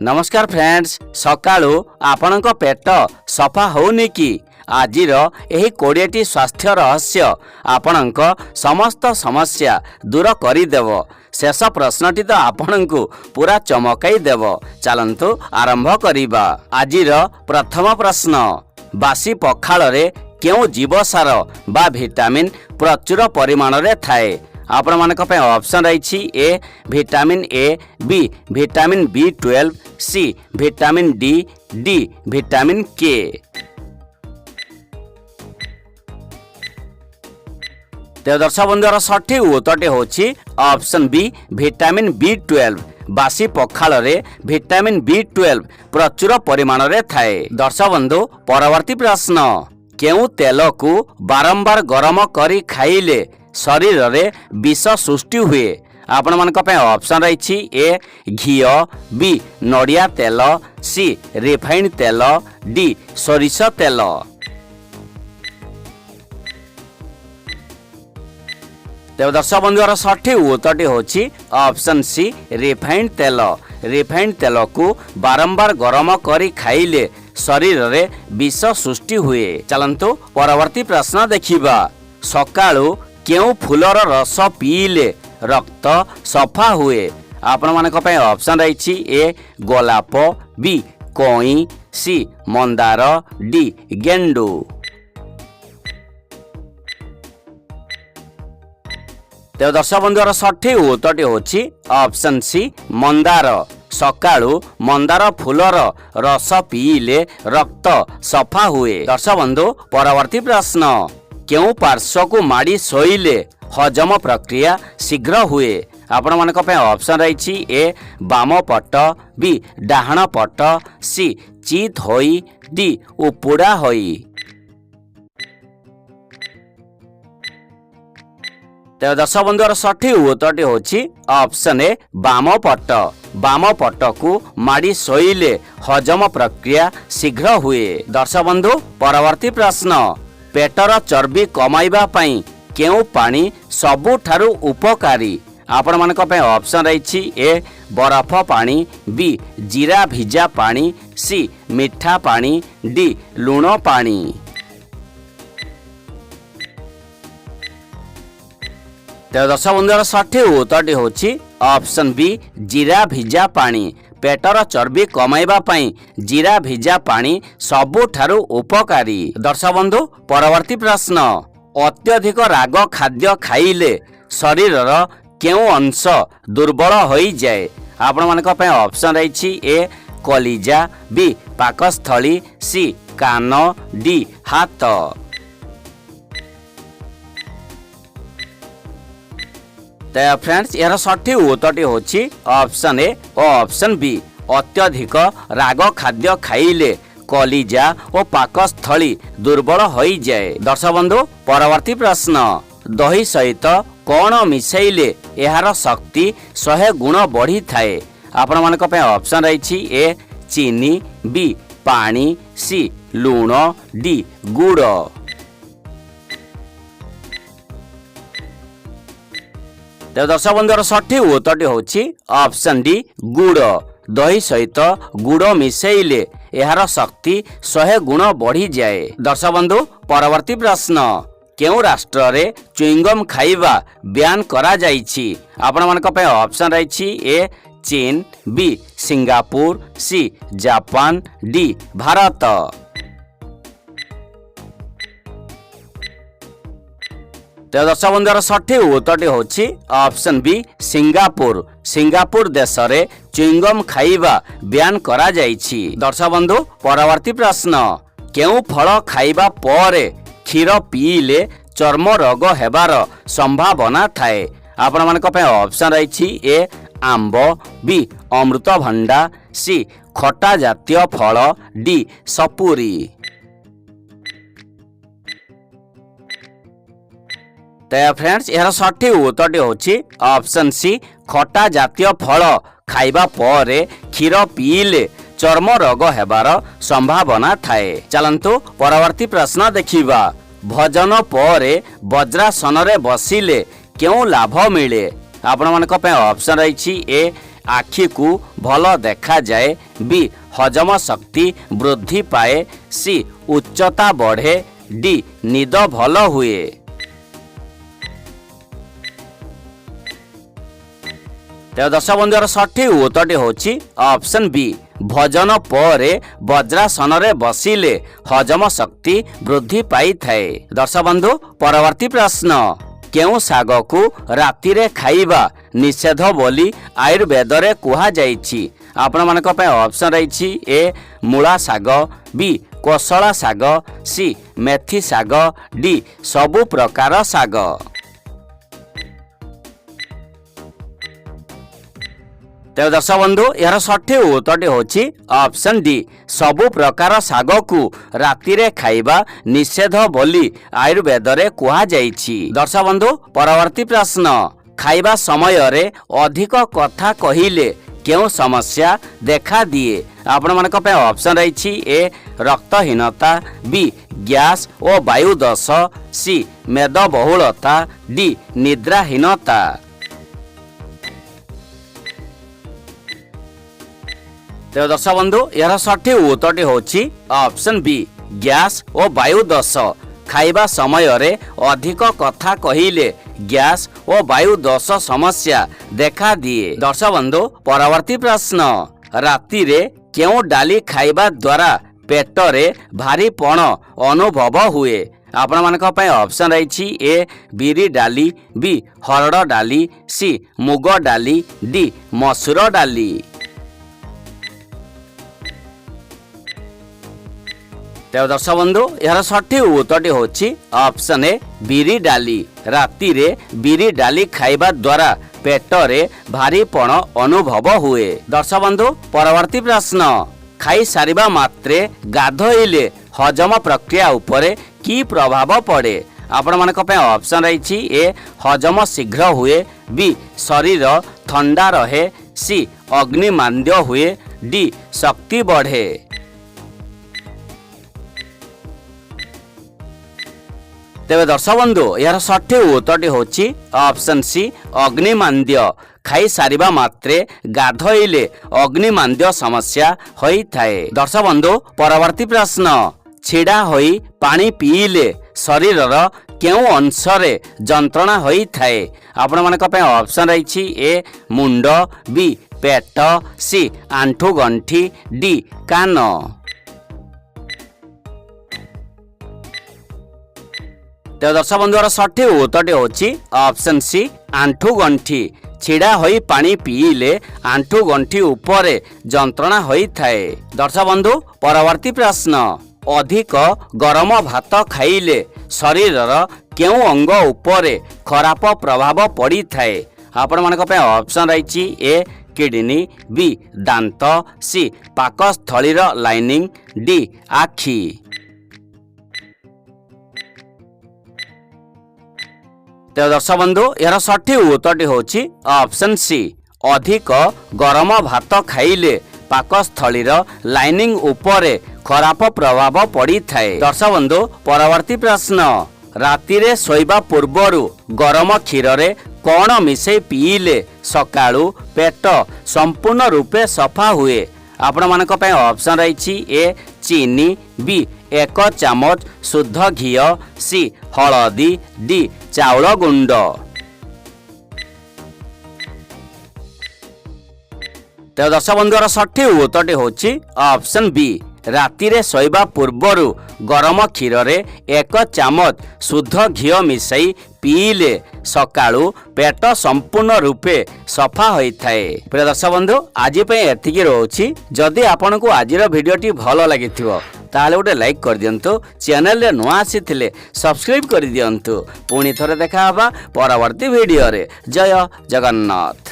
नमस्कार फ्रेंड्स, सकाळू आपणक पेट सफा होनी कि आजिर एही 20टी स्वास्थ्य रहस्य आपणक समस्त समस्या दूर करिदेव। शेष प्रश्नटी तो आपणकु पूरा चमकाई देव। चलंतु आरंभ करिबा। आजिर प्रथम प्रश्न, बासी पखाल रे केउ जीवसार बा विटामिन प्रचुर परिमाण रे थाए? आपण मानक पे ऑप्शन रही A vitamin A, B vitamin B12, C vitamin D, D vitamin K. तो दर्शक बंधुर सठिक उत्तरटी होछि ऑप्शन बी विटामिन B12। बासी पखाल रे विटामिन B12 प्रचुर परिमाण रे थाए। दर्शक बंधु परवर्ती प्रश्न, केउ तेल को बारंबार गरम करी खाइले शरीर रे विष सृष्टि हुए? आपण मानक पे ऑप्शन रही ए घी, बी नड़िया तेल, सी रिफाइंड तेल, डी सोरिष तेल। तो दर्शक बंधुर सठिक उत्तरटी होछि ऑप्शन सी रिफाइंड तेल। रिफाइंड तेल को बारंबार गरम करी खाइले शरीर रे विष सृष्टि हुए। चलंतु परवर्ती प्रश्न देखिबा। सकाळू केउ फूलर रस पीले रक्त सफा हुए? आपण मानक पे ऑप्शन रही ए गोलाप, बी कोई, सी मंदार, डी गेंडू। तो दर्शक बंधुर सठिक उत्तरटी होछि ऑप्शन सी मंदार। सकाळू मंदार फूलर रस पीले रक्त सफा हुए। दर्शक बंधु परवर्ती प्रश्न, केउ पार्श्व को माड़ी शोइले हजम प्रक्रिया शीघ्र हुए? आपण मानक पे ऑप्शन रही ए बाम पट, बी डाहाण पट, सी चित होई, डी उपुड़ा होई। तो दर्शक बंधुर सठिक उत्तरटी होछि ऑप्शन ए बाम पट। बाम पट को माड़ी शोइले हजम प्रक्रिया शीघ्र हुए। दर्शक बंधु परवर्ती प्रश्न, पेटर चर्बी कमाइबा पई केउ पानी सबुठारु उपकारी? आपण मानक पे ऑप्शन रही ए बरफ पानी, बी जीरा भिजा पानी, सी मिठा पानी, डी लुण पानी। तो दर्शक बंधुर सठिक उत्तरटी होछि ऑप्शन बी जीरा भिजा पानी। पेटर चर्बी कमाइबा पई जीरा भिजा पानी सबुठारु उपकारी। दर्शक बंधु परवर्ती प्रश्न, अत्यधिक राग खाद्य खाइले शरीर केउ अंश दुर्बल होई जाए? आपण मानक पे ऑप्शन रही ए कलिजा, बी पाकस्थली, सी कान, डी हाथ। तो फ्रेंड्स यार सठिक उत्तरटी होछि ऑप्शन ए और ऑप्शन बी अत्यधिक राग खाद्य खाइले कलिजा और पाकस्थली दुर्बल होई जाए। दर्शक बंधु परवर्ती प्रश्न, दही सहित कौन मिसैले एहार शक्ति 100 गुण बढ़ी थाए? आपण मानक पे ऑप्शन रही ए चीनी, बी पानी, सी लुण, डी गुड़। तो दर्शक बंधुर सठिक उत्तरटी होछि ऑप्शन डी गुड़। दही सहित गुड़ मिसैले एहार शक्ति 100 गुण बढ़ी जाए। दर्शक बंधु परवर्ती प्रश्न, केउ राष्ट्र रे च्युइंगम खाइबा बैन करा जाइछि? आपण मानक पे ऑप्शन रही ए चीन, B Singapore, C Japan, D Bharat. तो दर्शक बंधुर सठिक उत्तरटी होछि ऑप्शन बी सिंगापुर। सिंगापुर देश रे च्युइंगम खाइबा बैन करा जाइछि। दर्शक बंधु परवर्ती प्रश्न, केउ फल खाइबा परे क्षीर पीले चर्म रोग हेबार संभावना थाए? आपण मानक पे ऑप्शन रही ए आंब, बी अमृतभंडा, सी खटा जातीय फल, डी सपुरी। तो फ्रेंड्स यार सठिक उत्तरटी होछि ऑप्शन सी खटा जातीय फल खाइबा परे क्षीर पीले चर्म रोग हेबार संभावना थाए। चलंतु परवर्ती प्रश्न देखिबा। भोजन परे वज्रासन रे बसिले केउ लाभ मिले? आपण मानक पे ऑप्शन रही ए आखि को भल देखा जाए, बी हजम शक्ति वृद्धि पाए, सी उच्चता बढ़े, डी निद भल हुए। तेज दर्शक बंधुर सठिक उत्तरटी होची ऑप्शन बी भजन पर वज्रासन रे बसिले हजम शक्ति वृद्धि पाई थाए। दर्शक बंधु परवर्ती प्रश्न केउ साग को राति रे खाइबा निषेध बोली आयुर्वेद रे कुहा जाइछि। आपण मानक पे ऑप्शन रही ए मूला साग, बी कोसला साग, सी मेथी साग, डी सबु प्रकार साग। तेज दर्शक बंधु यार सठिक उत्तरटी होची ऑप्शन डी सबु प्रकार साग को राति रे खाइबा निषेध बोली आयुर्वेद रे कुहा जाइछि। दर्शक बंधु परवर्ती प्रश्न खाइबा समय रे अधिक कथा कहिले केउ समस्या देखा दिए। आपण मानक पे ऑप्शन रही ए रक्तहीनता, बी गैस और वायु दोष, सी मेदबहुलता, डी निद्राहीनता। तेज दर्शक बंधु यार सठिक उत्तरटी होची ऑप्शन बी गैस और वायु दोष। खाइबा समय रे अधिक कथा कहिले गैस और वायु दोष समस्या देखा दिए। दर्शक बंधु परवर्ती प्रश्न राति रे केउ डाली खाइबा द्वारा पेट रे भारीपण अनुभव हुए। आपण मानक पे ऑप्शन रही ए बिरी डाली, बी हरड़ डाली, सी मुग डाली, डी मसूर डाली। तेज दर्शक बंधु यार सठिक उत्तरटी होची ऑप्शन ए बिरी डाली। राति रे बिरी डाली खाइबा द्वारा पेट रे भारीपण अनुभव हुए। दर्शक बंधु परवर्ती प्रश्न खाई सारिबा मात्रे गाधोइले हजम प्रक्रिया उपरे की प्रभाव पड़े। आपण मानक पे ऑप्शन रही ए हजम शीघ्र हुए, बी शरीर ठंडा रहे, सी अग्निमांद्य हुए, डी शक्ति बढ़े। तेज दर्शक बंधु यार सठिक उत्तरटी होची ऑप्शन सी अग्निमांद्य। खाई सारिबा मात्रे गाधोइले अग्निमांद्य समस्या होई थाए। दर्शक बंधु परवर्ती प्रश्न छिड़ा होई पानी पीले शरीरर केउ अंश रे जंत्रणा होई थाए। आपण मानक पे ऑप्शन रही ए मुंड, बी पेट, सी आंठू गंठी, डी कान। तेज दर्शक बंधुर सठिक उत्तरटी होची ऑप्शन सी आंठू गंठी। छिड़ा होई पानी पीले आंठू गंठी उपरे जंत्रणा होई थाए। दर्शक बंधु परवर्ती प्रश्न अधिक गरम भात खाइले शरीरर केउ अंग उपरे खराब प्रभाव पड़ी थाए। आपण मानक पे ऑप्शन रही ए किडनी, बी दांत, सी पाकस्थलीर लाइनिंग, डी आखि। तेज दर्शक बंधु यार सठिक उत्तरटी होची ऑप्शन सी अधिक गरम भात खाइले पाकस्थलीर लाइनिंग उपरे खराब प्रभाव पड़ी थाए। दर्शक बंधु परवर्ती प्रश्न राति रे सोइबा पूर्वरु गरम क्षीर रे कौन मिसई पीले सकाळु पेट संपूर्ण रूपे सफा हुए। आपण मानक पे ऑप्शन रही ए चीनी, बी 1 चामच शुद्ध घी, सी हलदी, डी चाउल गुंड। तेज दर्शक बंधुर सठिक उत्तरटी होची ऑप्शन बी राति रे सोइबा पूर्वरु गरम क्षीर रे 1 चामच शुद्ध घी मिसई पीले सकाळु पेट संपूर्ण रूपे सफा होई थाए। प्रिय दर्शक बंधु आज एतिकी रोची। जदि आपन को आजिर भिडियोटी भल लागिथिबो ताले गोटे लाइक कर दियंतु, चैनल रे नुआ आसीथिले सब्सक्राइब कर दियंतु। पुणी थरे देखा हबा परवर्ती भिडियो रे। जय जगन्नाथ।